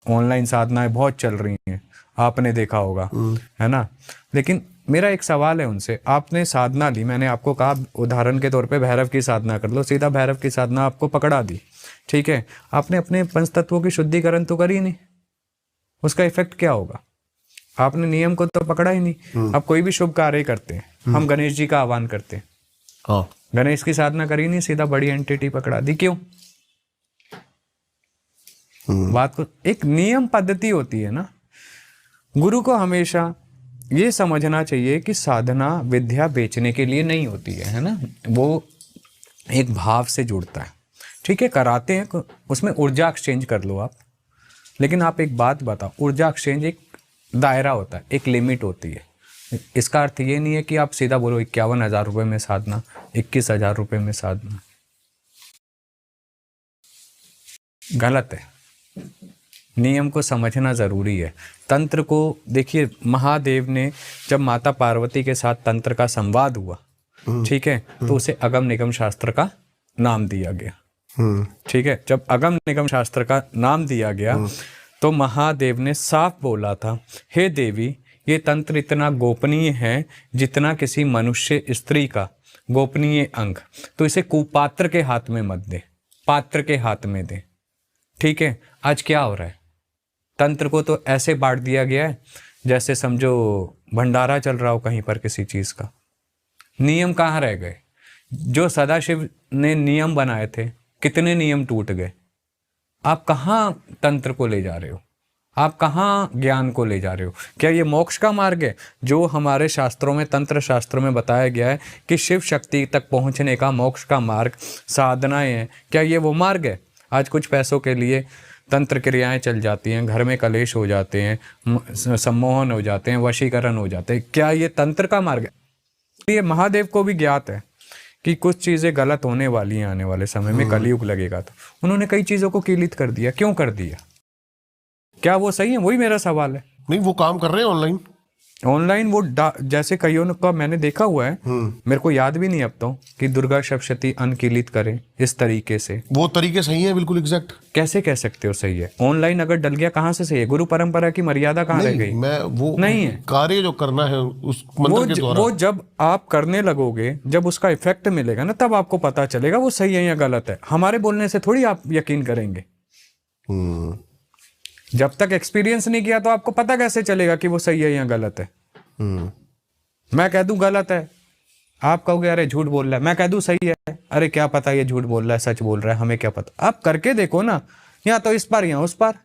Online साधनाएं बहुत चल रही हैं, आपने देखा होगा, है ना। लेकिन मेरा एक सवाल है उनसे, आपने साधना ली, मैंने आपको कहा उदाहरण के तौर पे भैरव की साधना कर लो, सीधा भैरव की साधना आपको पकड़ा दी, ठीक है, आपने अपने पंच तत्वों की शुद्धिकरण तो करी नहीं, उसका इफेक्ट क्या होगा? आपने नियम को तो पकड़ा ही नहीं। अब कोई भी शुभ कार्य करते हैं, हम गणेश जी का आह्वान करते हैं, हाँ, गणेश की साधना करी नहीं, सीधा बड़ी एंटिटी पकड़ा दी, क्यों? बात को एक नियम पद्धति होती है ना। गुरु को हमेशा ये समझना चाहिए कि साधना विद्या बेचने के लिए नहीं होती है ना, वो एक भाव से जुड़ता है, ठीक है, कराते हैं, उसमें ऊर्जा एक्सचेंज कर लो आप। लेकिन आप एक बात बताओ, ऊर्जा एक्सचेंज एक दायरा होता है, एक लिमिट होती है। इसका अर्थ ये नहीं है कि आप सीधा बोलो 51,000 रुपये में साधना, 21,000 रुपये में साधना, गलत है। नियम को समझना जरूरी है। तंत्र को देखिए, महादेव ने जब माता पार्वती के साथ तंत्र का संवाद हुआ, ठीक है, तो उसे अगम निगम शास्त्र का नाम दिया गया, ठीक है। जब अगम निगम शास्त्र का नाम दिया गया तो महादेव ने साफ बोला था, हे देवी, ये तंत्र इतना गोपनीय है जितना किसी मनुष्य स्त्री का गोपनीय अंग, तो इसे कुपात्र के हाथ में मत दे, पात्र के हाथ में दे, ठीक है। आज क्या हो रहा है, तंत्र को तो ऐसे बांट दिया गया है जैसे समझो भंडारा चल रहा हो कहीं पर किसी चीज का। नियम कहाँ रह गए? जो सदाशिव ने नियम बनाए थे, कितने नियम टूट गए। आप कहाँ तंत्र को ले जा रहे हो? आप कहाँ ज्ञान को ले जा रहे हो? क्या ये मोक्ष का मार्ग है जो हमारे शास्त्रों में, तंत्र शास्त्रों में बताया गया है कि शिव शक्ति तक पहुंचने का मोक्ष का मार्ग साधनाएं हैं? क्या ये वो मार्ग है? आज कुछ पैसों के लिए तंत्र क्रियाएं चल जाती हैं, घर में कलेश हो जाते हैं, सम्मोहन हो जाते हैं, वशीकरण हो जाते हैं। क्या ये तंत्र का मार्ग है? ये महादेव को भी ज्ञात है कि कुछ चीज़ें गलत होने वाली हैं आने वाले समय में, कलयुग लगेगा, तो उन्होंने कई चीज़ों को कीलित कर दिया। क्यों कर दिया? क्या वो सही है? वही मेरा सवाल है। नहीं, वो काम कर रहे हैं ऑनलाइन, वो जैसे कईयों का मैंने देखा हुआ है, मेरे को याद भी नहीं अब तो, कि दुर्गा सप्तशती अनकीलित करें इस तरीके से। वो तरीके सही है बिल्कुल एग्जैक्ट। कैसे कह सकते हो सही है? ऑनलाइन अगर डल गया कहाँ से सही है? गुरु परंपरा की मर्यादा कहाँ रह गई? मैं वो नहीं है कार्य जो करना है उस मंत्र के द्वारा, वो जब आप करने लगोगे, जब उसका इफेक्ट मिलेगा ना, तब आपको पता चलेगा वो सही है या गलत है। हमारे बोलने से थोड़ी आप यकीन करेंगे। जब तक एक्सपीरियंस नहीं किया तो आपको पता कैसे चलेगा कि वो सही है या गलत है? मैं कह दूं गलत है, आप कहोगे अरे झूठ बोल रहा है, मैं कह दूं सही है, अरे क्या पता ये झूठ बोल रहा है सच बोल रहा है, हमें क्या पता। आप करके देखो ना, या तो इस पार या उस पार।